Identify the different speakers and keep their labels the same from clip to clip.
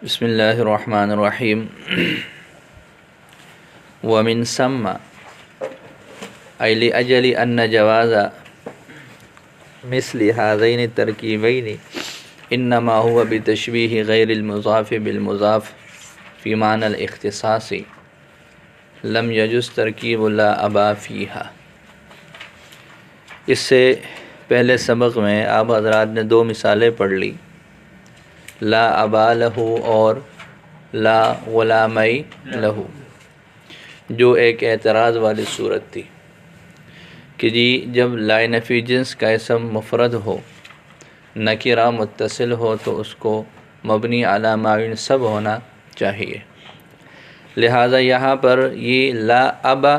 Speaker 1: بسم اللہ الرحمن الرحیم ومن ثم أي لأجل أن جواز مثل هذين التركيبين إنما هو بتشبيه غير المضاف بالمضاف في معنى الاختصاص لم يجوز ترکیب لا ابا فیہا۔ اس سے پہلے سبق میں آپ حضرات نے دو مثالیں پڑھ لی، لا ابا لہو اور لا غلامی لہو، جو ایک اعتراض والی صورت تھی کہ جی جب لا نفی جنس کا اسم مفرد ہو، نکرہ متصل ہو تو اس کو مبنی علی ما ینصب ہونا چاہیے، لہٰذا یہاں پر یہ لا ابا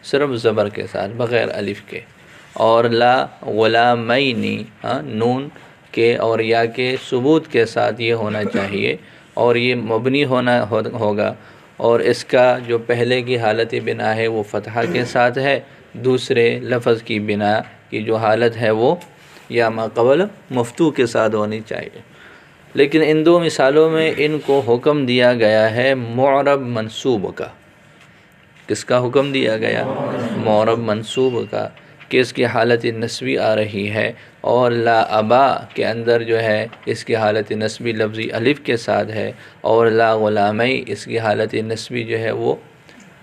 Speaker 1: صرف زبر کے ساتھ بغیر الف کے، اور لا غلامینی نون کے اور یا کے ثبوت کے ساتھ یہ ہونا چاہیے، اور یہ مبنی ہوگا، اور اس کا جو پہلے کی حالت بنا ہے وہ فتحہ کے ساتھ ہے، دوسرے لفظ کی بنا کی جو حالت ہے وہ یا ما قبل مفتوح کے ساتھ ہونی چاہیے۔ لیکن ان دو مثالوں میں ان کو حکم دیا گیا ہے معرب منصوب کا۔ کس کا حکم دیا گیا؟ معرب منصوب کا، کہ اس کی حالت نسبی آ رہی ہے، اور لا ابا کے اندر جو ہے اس کی حالت نسبی لفظی الف کے ساتھ ہے، اور لا غلامی اس کی حالت نسبی جو ہے وہ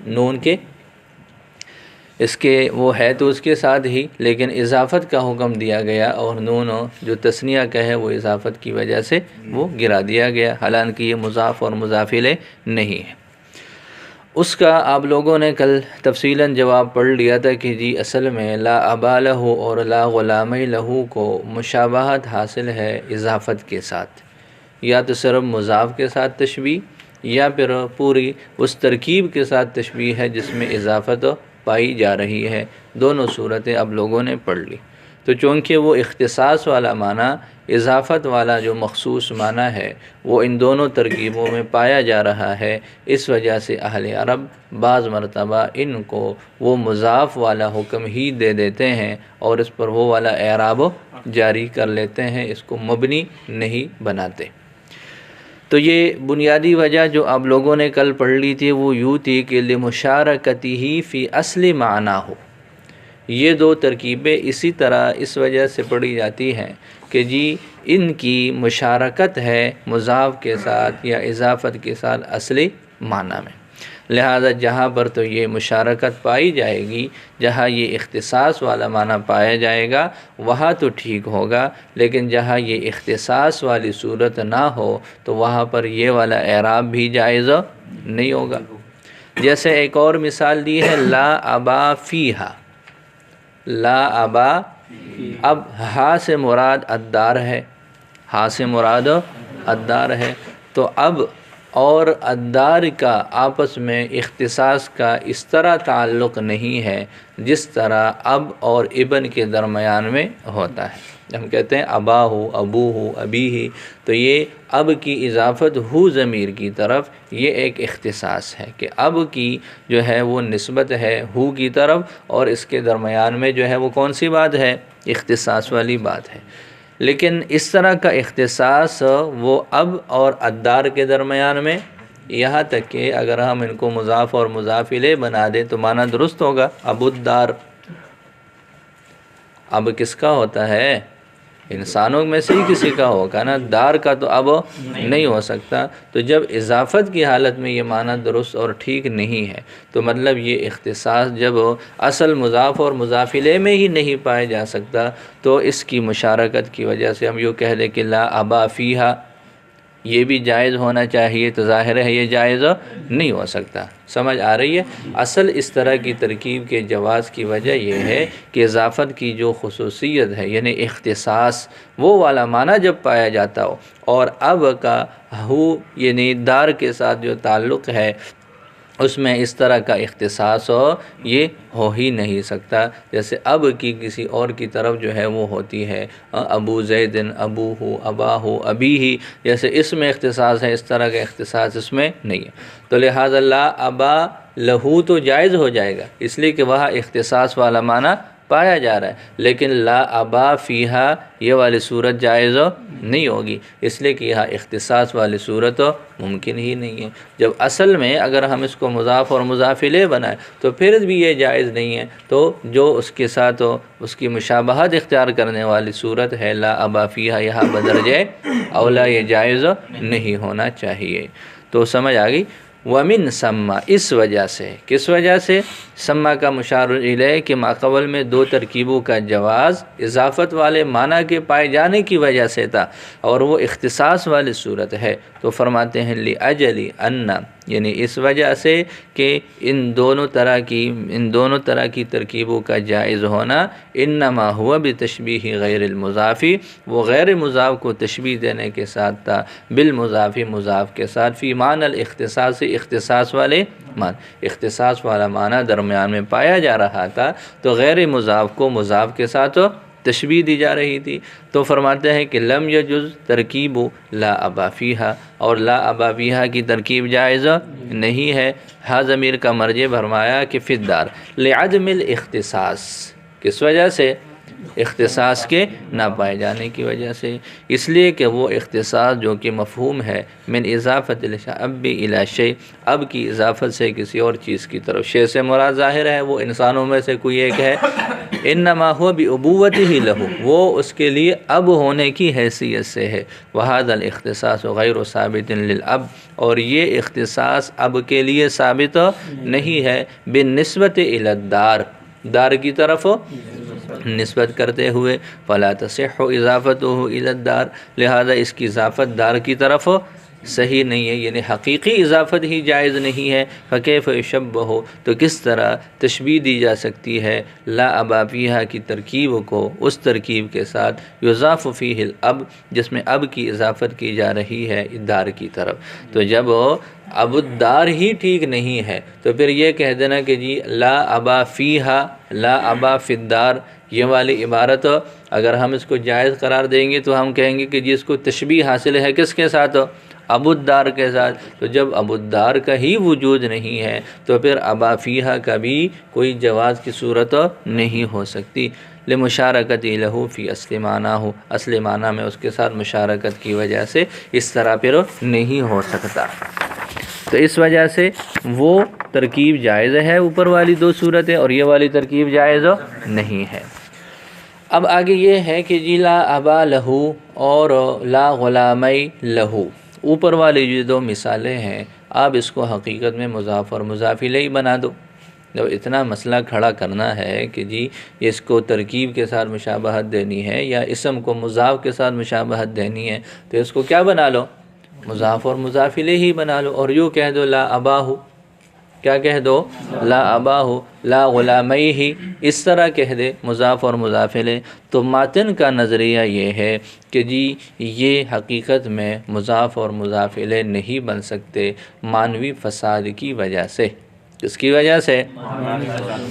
Speaker 1: نون کے اس کے وہ ہے تو اس کے ساتھ ہی، لیکن اضافت کا حکم دیا گیا، اور نون جو تثنیہ کا ہے وہ اضافت کی وجہ سے وہ گرا دیا گیا، حالانکہ یہ مضاف اور مضاف الیہ نہیں ہے۔ اس کا آپ لوگوں نے کل تفصیلاً جواب پڑھ لیا تھا کہ جی اصل میں لا ابا لہو اور لا غلامی لہو کو مشابہت حاصل ہے اضافت کے ساتھ، یا تو صرف مضاف کے ساتھ تشبیہ، یا پھر پوری اس ترکیب کے ساتھ تشبیہ ہے جس میں اضافت پائی جا رہی ہے۔ دونوں صورتیں اب لوگوں نے پڑھ لی، تو چونکہ وہ اختصاص والا معنی اضافت والا جو مخصوص معنی ہے وہ ان دونوں ترکیبوں میں پایا جا رہا ہے، اس وجہ سے اہل عرب بعض مرتبہ ان کو وہ مضاف والا حکم ہی دے دیتے ہیں اور اس پر وہ والا اعراب جاری کر لیتے ہیں، اس کو مبنی نہیں بناتے۔ تو یہ بنیادی وجہ جو آپ لوگوں نے کل پڑھ لی تھی وہ یوں تھی کہ لمشارکتہ فی اصل معنی ہو۔ یہ دو ترکیبیں اسی طرح اس وجہ سے پڑھی جاتی ہیں کہ جی ان کی مشارکت ہے مضاف کے ساتھ یا اضافت کے ساتھ اصلی معنی میں، لہذا جہاں پر تو یہ مشارکت پائی جائے گی، جہاں یہ اختصاص والا معنی پایا جائے گا وہاں تو ٹھیک ہوگا، لیکن جہاں یہ اختصاص والی صورت نہ ہو تو وہاں پر یہ والا اعراب بھی جائز نہیں ہوگا۔ جیسے ایک اور مثال دی ہے لا ابا فیہا، لا ابا، اب ہا سے مراد الدار ہے، ہا سے مراد الدار ہے، تو اب اور الدار کا آپس میں اختصاص کا اس طرح تعلق نہیں ہے جس طرح اب اور ابن کے درمیان میں ہوتا ہے۔ ہم کہتے ہیں ابا ہو، ابو ہو، ابی ہی، تو یہ اب کی اضافت ہو ضمیر کی طرف یہ ایک اختصاص ہے کہ اب کی جو ہے وہ نسبت ہے ہو کی طرف، اور اس کے درمیان میں جو ہے وہ کون سی بات ہے؟ اختصاص والی بات ہے۔ لیکن اس طرح کا اختصاص وہ اب اور الدار کے درمیان میں، یہاں تک کہ اگر ہم ان کو مضاف اور مضاف الیہ بنا دیں تو معنی درست ہوگا، ابو الدار۔ اب کس کا ہوتا ہے؟ انسانوں میں سے ہی کسی کا ہوگا نا، دار کا تو اب نہیں ہو سکتا۔ تو جب اضافت کی حالت میں یہ معنی درست اور ٹھیک نہیں ہے تو مطلب یہ اختصاص جب اصل مضاف اور مضاف الیہ میں ہی نہیں پایا جا سکتا تو اس کی مشارکت کی وجہ سے ہم یوں کہہ دیں کہ لا ابا فیہا یہ بھی جائز ہونا چاہیے، تو ظاہر ہے یہ جائز نہیں ہو سکتا۔ سمجھ آ رہی ہے؟ اصل اس طرح کی ترکیب کے جواز کی وجہ یہ ہے کہ اضافت کی جو خصوصیت ہے یعنی اختصاص، وہ والا معنی جب پایا جاتا ہو، اور اب کا ہو یعنی دار کے ساتھ جو تعلق ہے اس میں اس طرح کا اختصاص یہ ہو ہی نہیں سکتا، جیسے اب کی کسی اور کی طرف جو ہے وہ ہوتی ہے ابو زیدن، ابو ہو، ابا ہو، ابی ہی، جیسے اس میں اختصاص ہے اس طرح کا اختصاص اس میں نہیں ہے۔ تو لہٰذا لا ابا لہو تو جائز ہو جائے گا، اس لیے کہ وہاں اختصاص والا معنی پایا جا رہا ہے، لیکن لا ابا فیہا یہ والی صورت جائز نہیں ہوگی، اس لیے کہ یہاں اختصاص والی صورت ممکن ہی نہیں ہے۔ جب اصل میں اگر ہم اس کو مضاف اور مضاف الیہ بنائیں تو پھر بھی یہ جائز نہیں ہے، تو جو اس کے ساتھ اس کی مشابہت اختیار کرنے والی صورت ہے لا ابا فیہا، یہاں بدرجہ اولا یہ جائز نہیں ہونا چاہیے۔ تو سمجھ آ گئی۔ وَمِن ثَمَّ، اس وجہ سے، کس وجہ سے؟ سما کا مشار الیہ کہ ماقبل میں دو ترکیبوں کا جواز اضافت والے معنی کے پائے جانے کی وجہ سے تھا، اور وہ اختصاص والی صورت ہے، تو فرماتے ہیں لِأَجَلِ أَنَّ، یعنی اس وجہ سے کہ ان دونوں طرح کی ترکیبوں کا جائز ہونا انما ہوا بتشبیہ غیر المضاف، وہ غیر مضاف کو تشبیہ دینے کے ساتھ تھا، بالمضاف مضاف کے ساتھ، فی معنی الاختصاص، اختصاص والے معنی، اختصاص والا معنی درمیان میں پایا جا رہا تھا، تو غیر مضاف کو مضاف کے ساتھ تشبیہ دی جا رہی تھی۔ تو فرماتے ہیں کہ لم یجز ترکیب لا ابا فیہا، اور لا ابا فیہا کی ترکیب جائز نہیں ہے۔ ہاں ضمیر کا مرجع فرمایا کہ فی الدار، لعدم الاختصاص، کس وجہ سے؟ اختصاص کے نہ پائے جانے کی وجہ سے، اس لیے کہ وہ اختصاص جو کہ مفہوم ہے من اضافت الاب الی شیء، اب کی اضافت سے کسی اور چیز کی طرف، شیء سے مراد ظاہر ہے وہ انسانوں میں سے کوئی ایک ہے، انما ہوا بابوتہ لہ، وہ اس کے لیے اب ہونے کی حیثیت سے ہے، وہذا الاختصاص غیر ثابت للاب، اور یہ اختصاص اب کے لیے ثابت نہیں ہے، بالنسبت الی الدار، دار کی طرف نسبت کرتے ہوئے، فلا تصح اضافتہ الی الدار، لہذا اس کی اضافت دار کی طرف صحیح نہیں ہے، یعنی حقیقی اضافت ہی جائز نہیں ہے، فکیف یشبہ، تو کس طرح تشبیہ دی جا سکتی ہے لا ابا فیہا کی ترکیب کو اس ترکیب کے ساتھ یضاف فیہ الاب، جس میں اب کی اضافت کی جا رہی ہے دار کی طرف۔ تو جب اب الدار ہی ٹھیک نہیں ہے تو پھر یہ کہہ دینا کہ جی لا ابا فیہا، لا ابا فی الدار، یہ والی عبارت اگر ہم اس کو جائز قرار دیں گے تو ہم کہیں گے کہ جی اس کو تشبیہ حاصل ہے کس کے ساتھ؟ ابو الدار کے ساتھ۔ تو جب ابو الدار کا ہی وجود نہیں ہے تو پھر ابا فیہا کا بھی کوئی جواز کی صورت نہیں ہو سکتی، لمشارکت لہ فی اصل معنیٰ، اصل معنی میں اس کے ساتھ مشارکت کی وجہ سے اس طرح پھر نہیں ہو سکتا۔ تو اس وجہ سے وہ ترکیب جائز ہے اوپر والی دو صورتیں، اور یہ والی ترکیب جائز نہیں ہے۔ اب آگے یہ ہے کہ جی لا ابا لہو اور لا غلامی لہو، اوپر والی جو دو مثالیں ہیں آپ اس کو حقیقت میں مضاف اور مضاف الیہ بنا دو۔ جب اتنا مسئلہ کھڑا کرنا ہے کہ جی اس کو ترکیب کے ساتھ مشابہت دینی ہے یا اسم کو مضاف کے ساتھ مشابہت دینی ہے، تو اس کو کیا بنا لو؟ مضاف اور مضاف الیہ ہی بنا لو، اور یوں کہہ دو لا اباہ، کیا کہہ دو؟ لا اباہ، لا غلامی ہی، اس طرح کہہ دے مضاف اور مضاف الیہ۔ تو ماتن کا نظریہ یہ ہے کہ جی یہ حقیقت میں مضاف اور مضاف الیہ نہیں بن سکتے معنوی فساد کی وجہ سے۔ کس کی وجہ سے؟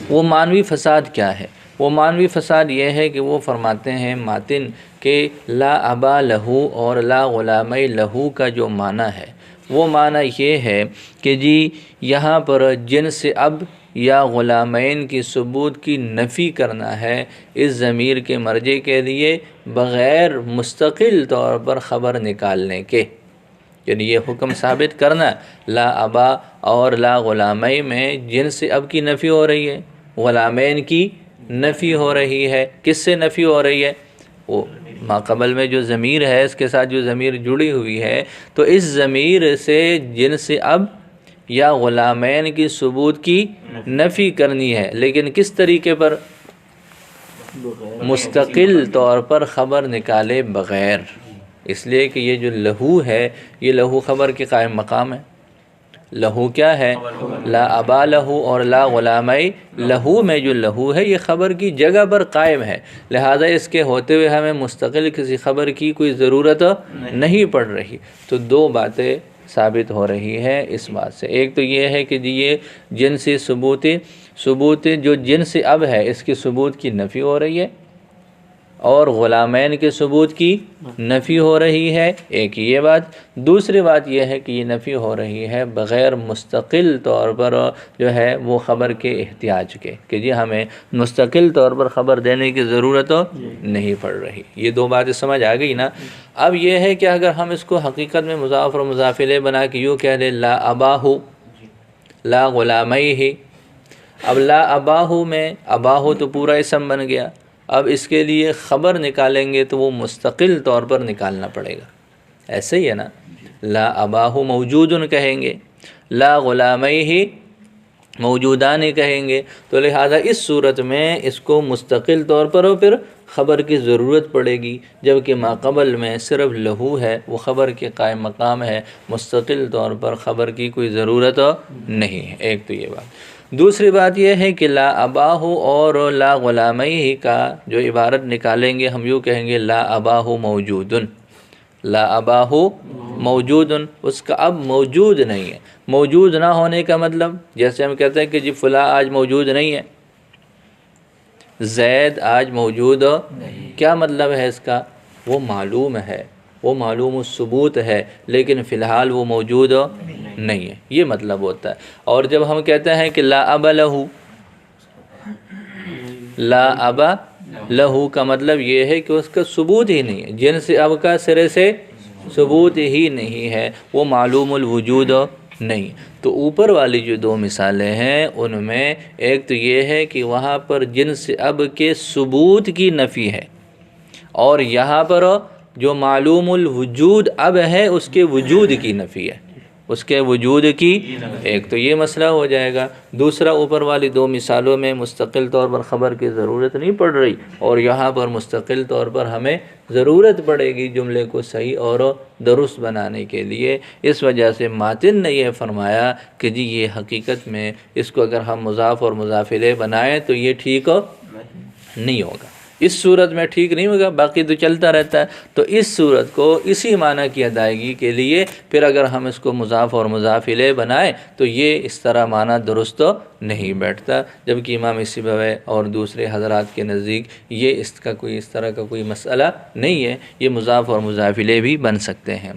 Speaker 1: وہ معنوی فساد کیا ہے؟ وہ معنوی فساد یہ ہے کہ وہ فرماتے ہیں ماتن کہ لا ابا لہو اور لا غلامی لہو کا جو معنی ہے وہ معنی یہ ہے کہ جی یہاں پر جنس اب یا غلامین کی ثبوت کی نفی کرنا ہے اس ضمیر کے مرجع کے لیے بغیر مستقل طور پر خبر نکالنے کے، یعنی یہ حکم ثابت کرنا لا ابا اور لا غلامی میں جنس اب کی نفی ہو رہی ہے، غلامین کی نفی ہو رہی ہے، کس سے نفی ہو رہی ہے؟ وہ ماقبل میں جو ضمیر ہے اس کے ساتھ جو ضمیر جڑی ہوئی ہے، تو اس ضمیر سے جنس اب یا غلامین کی ثبوت کی نفی کرنی ہے، لیکن کس طریقے پر؟ مستقل طور پر خبر نکالے بغیر، اس لیے کہ یہ جو لہو ہے یہ لہو خبر کے قائم مقام ہے۔ لہو کیا ہے؟ لا ابا لہو اور لا غلامی لہو میں جو لہو ہے یہ خبر کی جگہ پر قائم ہے، لہذا اس کے ہوتے ہوئے ہمیں مستقل کسی خبر کی کوئی ضرورت نہیں پڑ رہی۔ تو دو باتیں ثابت ہو رہی ہے اس بات سے، ایک تو یہ ہے کہ یہ جنس ثبوت جو جنس اب ہے اس کی ثبوت کی نفی ہو رہی ہے، اور غلامین کے ثبوت کی نفی ہو رہی ہے، ایک یہ بات۔ دوسری بات یہ ہے کہ یہ نفی ہو رہی ہے بغیر مستقل طور پر جو ہے وہ خبر کے احتیاج کے، کہ جی ہمیں مستقل طور پر خبر دینے کی ضرورت نہیں پڑ رہی۔ یہ دو باتیں سمجھ آ گئی نا۔ اب یہ ہے کہ اگر ہم اس کو حقیقت میں مضاف اور مضاف الیہ بنا کے یوں کہہ دیں لا اباہ لا غلامیہ، اب لا اباہ میں اباہ تو پورا اسم بن گیا، اب اس کے لیے خبر نکالیں گے تو وہ مستقل طور پر نکالنا پڑے گا، ایسے ہی ہے نا۔ لا اباہ موجود کہیں گے، لا غلامیہ موجودان کہیں گے، تو لہٰذا اس صورت میں اس کو مستقل طور پر اور پھر خبر کی ضرورت پڑے گی، جبکہ ما قبل میں صرف لہو ہے، وہ خبر کے قائم مقام ہے، مستقل طور پر خبر کی کوئی ضرورت نہیں ہے۔ ایک تو یہ بات۔ دوسری بات یہ ہے کہ لا اباہ اور لا غلامیہ کا جو عبارت نکالیں گے ہم یوں کہیں گے لا اباہ موجود، لا اباہ موجود، اس کا اب موجود نہیں ہے۔ موجود نہ ہونے کا مطلب جیسے ہم کہتے ہیں کہ جی فلاں آج موجود نہیں ہے، زید آج موجود کیا مطلب ہے اس کا؟ وہ معلوم ہے، وہ معلوم الثبوت ہے، لیکن فی الحال وہ موجود نہیں ہے، یہ مطلب ہوتا ہے۔ اور جب ہم کہتے ہیں کہ لا اب لہو، لا اب لہو کا مطلب یہ ہے کہ اس کا ثبوت ہی نہیں ہے، جنس اب کا سرے سے ثبوت ہی نہیں ہے، وہ معلوم الوجود نہیں۔ تو اوپر والی جو دو مثالیں ہیں ان میں ایک تو یہ ہے کہ وہاں پر جنس اب کے ثبوت کی نفی ہے، اور یہاں پر جو معلوم الوجود اب ہے اس کے وجود کی نفی ہے، اس کے وجود کی، ایک تو یہ مسئلہ ہو جائے گا۔ دوسرا اوپر والی دو مثالوں میں مستقل طور پر خبر کی ضرورت نہیں پڑ رہی، اور یہاں پر مستقل طور پر ہمیں ضرورت پڑے گی جملے کو صحیح اور درست بنانے کے لیے۔ اس وجہ سے ماتن نے یہ فرمایا کہ جی یہ حقیقت میں اس کو اگر ہم مضاف اور مضاف الیہ بنائیں تو یہ ٹھیک نہیں ہوگا، اس صورت میں ٹھیک نہیں ہوگا، باقی تو چلتا رہتا ہے۔ تو اس صورت کو اسی معنی کی ادائیگی کے لیے پھر اگر ہم اس کو مضاف اور مضاف الیہ بنائیں تو یہ اس طرح معنی درست نہیں بیٹھتا، جبکہ امام سیبویہ اور دوسرے حضرات کے نزدیک یہ اس طرح کا کوئی مسئلہ نہیں ہے، یہ مضاف اور مضاف الیہ بھی بن سکتے ہیں۔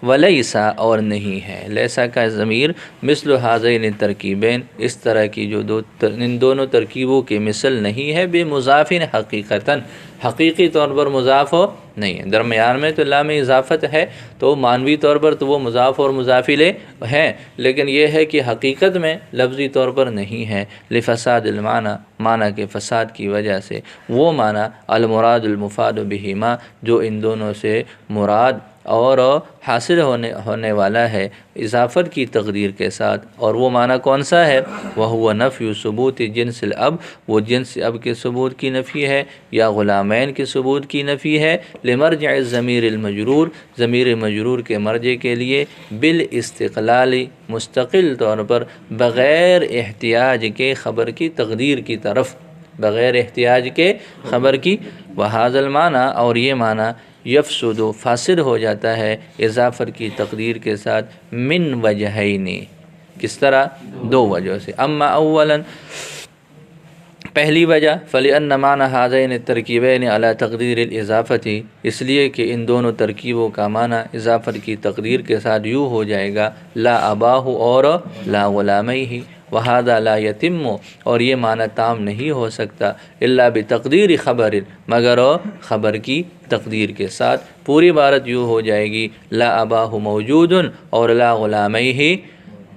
Speaker 1: ولیسا اور نہیں ہے، لیسا کا ضمیر مثل ہذین ترکیبین، اس طرح کی جو ان دونوں ترکیبوں کی مثل نہیں ہے، بے مضافن حقیقتاً، حقیقی طور پر مضاف نہیں ہے، درمیان میں تو لام اضافت ہے تو معنوی طور پر تو وہ مضاف اور مضاف الیہ ہیں، لیکن یہ ہے کہ حقیقت میں لفظی طور پر نہیں ہے، لفساد المعنی، معنی کے فساد کی وجہ سے، وہ معنی المراد المفاد بہما جو ان دونوں سے مراد اور حاصل ہونے والا ہے اضافت کی تقدیر کے ساتھ، اور وہ معنی کون سا ہے؟ وہو نفی ثبوت جنس الاب، وہ جنس اب کے ثبوت کی نفی ہے، یا غلامین کے ثبوت کی نفی ہے، لمرجع الضمیر المجرور، ضمیر مجرور کے مرجع کے لیے، بالاستقلال مستقل طور پر، بغیر احتیاج کے خبر کی تقدیر کی طرف، بغیر احتیاج کے خبر کی۔ وہذا المعنی، اور یہ معنی یفسد فاسد ہو جاتا ہے اضافت کی تقدیر کے ساتھ، من وجہین، کس طرح؟ دو وجہ سے۔ اما اولا، پہلی وجہ، فلأن معنی ہذین الترکیبین علی تقدیر الاضافت، اس لیے کہ ان دونوں ترکیبوں کا معنی اضافت کی تقدیر کے ساتھ یوں ہو جائے گا، لا اباہ اور لا غلامیہ، وہذا لا یتم، اور یہ معنی تام نہیں ہو سکتا، الا بتقدیر خبر، مگر خبر کی تقدیر کے ساتھ۔ پوری عبارت یوں ہو جائے گی، لا اباہ موجود اور لا غلامیہ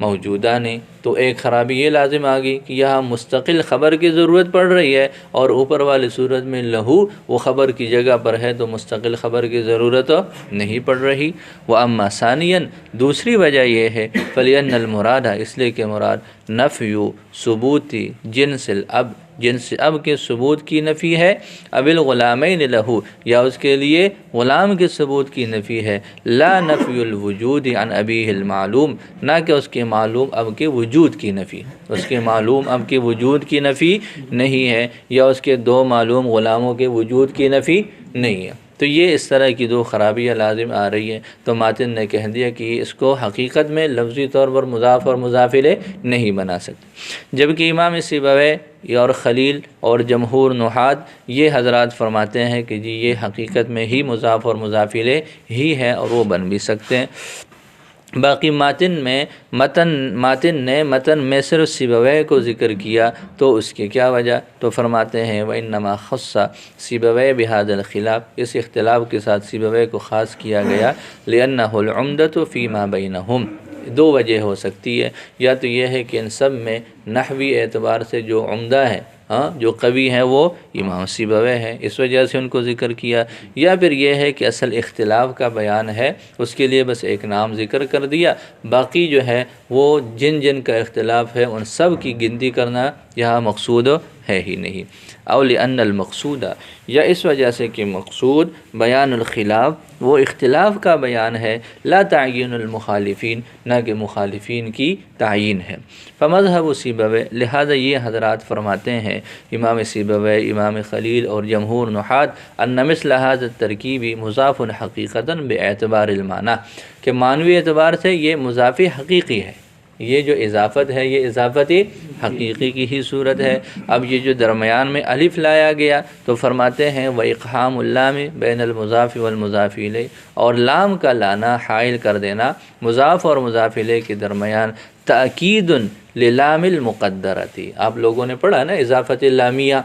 Speaker 1: موجودان۔ تو ایک خرابی یہ لازم آ گئی کہ یہاں مستقل خبر کی ضرورت پڑ رہی ہے، اور اوپر والی صورت میں لہو وہ خبر کی جگہ پر ہے تو مستقل خبر کی ضرورت نہیں پڑ رہی۔ وَأَمَّا ثَانِيًا، دوسری وجہ یہ ہے، فَلِأَنَّ الْمُرَادَ، اس لیے کہ مراد نفی ثبوت جنس الاب، جنس اب کے ثبوت کی نفی ہے، اب الغلامین لہو، یا اس کے لیے غلام کے ثبوت کی نفی ہے، لا نفی الوجود عن ابیہ المعلوم، نہ کہ اس کے معلوم اب کے وجود کی نفی، اس کے معلوم اب کے وجود کی نفی نہیں ہے، یا اس کے دو معلوم غلاموں کے وجود کی نفی نہیں ہے۔ تو یہ اس طرح کی دو خرابیاں لازم آ رہی ہیں، تو ماتن نے کہہ دیا کہ اس کو حقیقت میں لفظی طور پر مضاف اور مضاف الیہ نہیں بنا سکتے، جبکہ امام سیبویہ اور خلیل اور جمہور نحات یہ حضرات فرماتے ہیں کہ جی یہ حقیقت میں ہی مضاف اور مضاف الیہ ہی ہے اور وہ بن بھی سکتے ہیں۔ باقی ماتن نے متن میں صرف سیبویہ کو ذکر کیا، تو اس کی کیا وجہ؟ تو فرماتے ہیں وَإِنَّمَا خَصَّ سیبویہ بِهَذَا الْخِلَافِ، اس اختلاف کے ساتھ سیبویہ کو خاص کیا گیا، لِأَنَّهُ الْعُمْدَةُ فِي مَا بَيْنَهُمْ، دو وجہ ہو سکتی ہے، یا تو یہ ہے کہ ان سب میں نحوی اعتبار سے جو عمدہ ہے، جو قوی ہیں وہ امام سیبویہ ہے، اس وجہ سے ان کو ذکر کیا، یا پھر یہ ہے کہ اصل اختلاف کا بیان ہے، اس کے لیے بس ایک نام ذکر کر دیا، باقی جو ہے وہ جن جن کا اختلاف ہے ان سب کی گنتی کرنا یہاں مقصود ہے ہی نہیں۔ او لأن المقصود، یا اس وجہ سے کہ مقصود بیان الخلاف، وہ اختلاف کا بیان ہے، لا تعین المخالفین، نہ کہ مخالفین کی تعین ہے۔ فمذہب سیبویہ، لہذا یہ حضرات فرماتے ہیں امام سیبویہ، امام خلیل اور جمہور نحات، ان مثل هذا الترکیب مضاف حقیقتاً باعتبار المعنی، کہ معنوی اعتبار سے یہ مضاف حقیقی ہے، یہ جو اضافت ہے یہ اضافت حقیقی کی ہی صورت ہے۔ اب یہ جو درمیان میں الف لایا گیا تو فرماتے ہیں وَإِقْحَامُ اللَّامِ بین المضاف والمضاف الیہ، اور لام کا لانا، حائل کر دینا مضاف اور مضاف الیہ کے درمیان، تأکید للام المقدرتی، آپ لوگوں نے پڑھا نا اضافت لامیہ،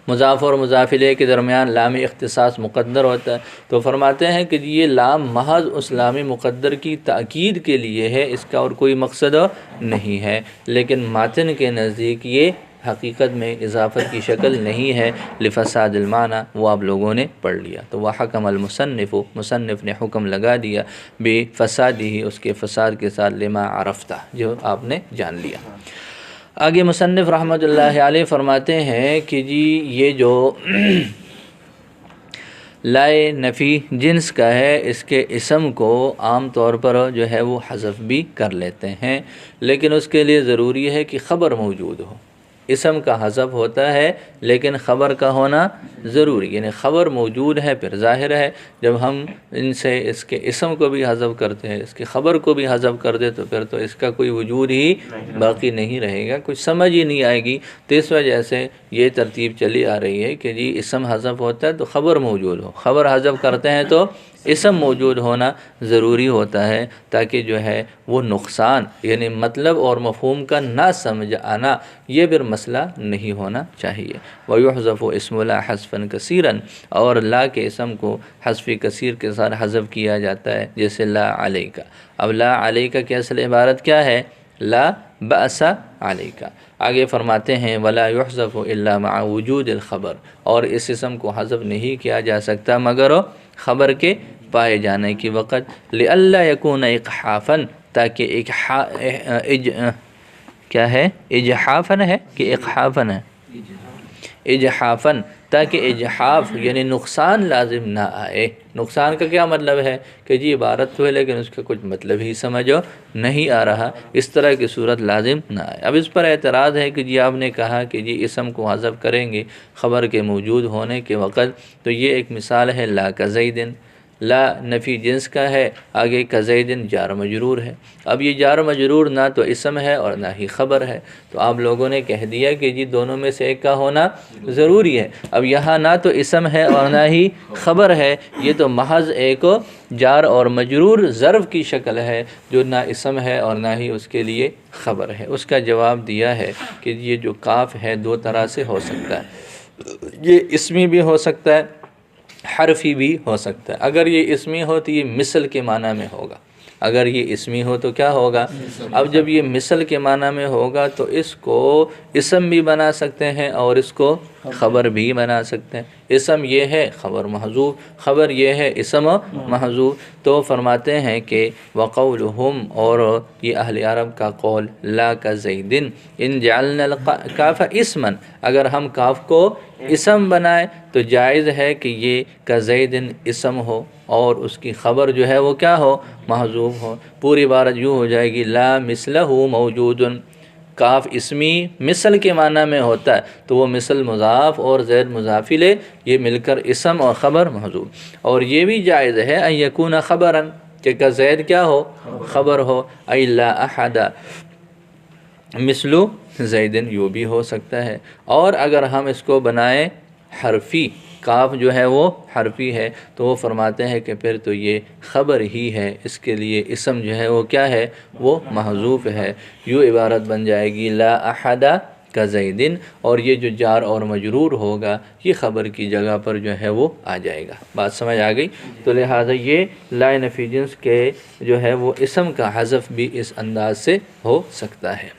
Speaker 1: مضاف اور مضاف الیہ کے درمیان لام اختصاص مقدر ہوتا ہے، تو فرماتے ہیں کہ یہ لام محض اس لام مقدر کی تأکید کے لیے ہے، اس کا اور کوئی مقصد نہیں ہے، لیکن ماتن کے نزدیک یہ حقیقت میں اضافت کی شکل نہیں ہے، لفساد المعنی، وہ آپ لوگوں نے پڑھ لیا۔ تو وحکم المصنف، مصنف نے حکم لگا دیا بفسادہ، اس کے فساد کے ساتھ، لما عرفتہ، جو آپ نے جان لیا۔ آگے مصنف رحمۃ اللہ علیہ فرماتے ہیں کہ جی یہ جو لائے نفی جنس کا ہے، اس کے اسم کو عام طور پر جو ہے وہ حذف بھی کر لیتے ہیں، لیکن اس کے لیے ضروری ہے کہ خبر موجود ہو۔ اسم کا حذف ہوتا ہے لیکن خبر کا ہونا ضروری، یعنی خبر موجود ہے پھر ظاہر ہے جب ہم ان سے اس کے اسم کو بھی حذف کرتے ہیں، اس کی خبر کو بھی حذف کر دے، تو پھر تو اس کا کوئی وجود ہی باقی نہیں رہے گا، کچھ سمجھ ہی نہیں آئے گی۔ تو اس وجہ سے یہ ترتیب چلی آ رہی ہے کہ جی اسم حذف ہوتا ہے تو خبر موجود ہو، خبر حذف کرتے ہیں تو اسم موجود ہونا ضروری ہوتا ہے، تاکہ جو ہے وہ نقصان، یعنی مطلب اور مفہوم کا نہ سمجھ آنا، یہ پھر مسئلہ نہیں ہونا چاہیے۔ وَيُحْذَفُ اسْمُ لَا حَذْفًا كَثِيرًا، اور لا کے اسم کو حذف کثیر کے ساتھ حذف کیا جاتا ہے، جیسے لا علیکہ۔ اب لا علیکہ کی اصل عبارت کیا ہے؟ لا بأس علیکہ۔ آگے فرماتے ہیں وَلَا يُحْذَفُ إِلَّا مَعَ وُجُودِ الْخَبَرِ، اور اس اسم کو حذف نہیں کیا جا سکتا مگر خبر کے پائے جانے کی وقت، لئلا یکون اقحافاً، تاکہ کیا ہے؟ اجحافاً ہے کہ اقحافاً ہے؟ اجحافاً، تاکہ اجحاف یعنی نقصان لازم نہ آئے۔ نقصان کا کیا مطلب ہے کہ جی عبارت تو ہے لیکن اس کا کچھ مطلب ہی سمجھو نہیں آ رہا، اس طرح کی صورت لازم نہ آئے۔ اب اس پر اعتراض ہے کہ جی آپ نے کہا کہ جی اسم کو حذف کریں گے خبر کے موجود ہونے کے وقت، تو یہ ایک مثال ہے لا کزیدن، لا نفی جنس کا ہے، آگے کزیدن جار مجرور ہے۔ اب یہ جار مجرور نہ تو اسم ہے اور نہ ہی خبر ہے، تو آپ لوگوں نے کہہ دیا کہ جی دونوں میں سے ایک کا ہونا ضروری ہے۔ اب یہاں نہ تو اسم ہے اور نہ ہی خبر ہے، یہ تو محض ایک جار اور مجرور ظرف کی شکل ہے، جو نہ اسم ہے اور نہ ہی اس کے لیے خبر ہے۔ اس کا جواب دیا ہے کہ یہ جو کاف ہے دو طرح سے ہو سکتا ہے، یہ اسمی بھی ہو سکتا ہے، حرفی بھی ہو سکتا ہے۔ اگر یہ اسمی ہو تو یہ مثل کے معنی میں ہوگا، اگر یہ اسمی ہو تو کیا ہوگا؟ اب جب یہ مثل کے معنی میں ہوگا تو اس کو اسم بھی بنا سکتے ہیں اور اس کو خبر بھی بنا سکتے ہیں۔ اسم یہ ہے خبر محذوف، خبر یہ ہے اسم محذوف۔ تو فرماتے ہیں کہ وقولہم، اور یہ اہل عرب کا قول، لا کزیدن ان جعلنا الکاف اسما، اگر ہم کاف کو اسم بنائے تو جائز ہے کہ یہ کزیدن اسم ہو اور اس کی خبر جو ہے وہ کیا ہو؟ محذوف ہو۔ پوری عبارت یوں ہو جائے گی لا مثلہ موجود، کاف اسمی مثل کے معنی میں ہوتا ہے تو وہ مثل مضاف اور زید مضاف الیہ یہ مل کر اسم اور خبر محذوف۔ اور یہ بھی جائز ہے ان یکون خبرا کہ زید کیا ہو خبر ہو، ای لا احد مثل زید یوں بھی ہو سکتا ہے۔ اور اگر ہم اس کو بنائیں حرفی، کاف جو ہے وہ حرفی ہے تو وہ فرماتے ہیں کہ پھر تو یہ خبر ہی ہے، اس کے لیے اسم جو ہے وہ کیا ہے وہ محذوف ہے۔ یوں عبارت بن جائے گی لا احد کزیدن، اور یہ جو جار اور مجرور ہوگا یہ خبر کی جگہ پر جو ہے وہ آ جائے گا۔ بات سمجھ آ گئی؟ تو لہٰذا یہ لا نفی جنس کے جو ہے وہ اسم کا حذف بھی اس انداز سے ہو سکتا ہے۔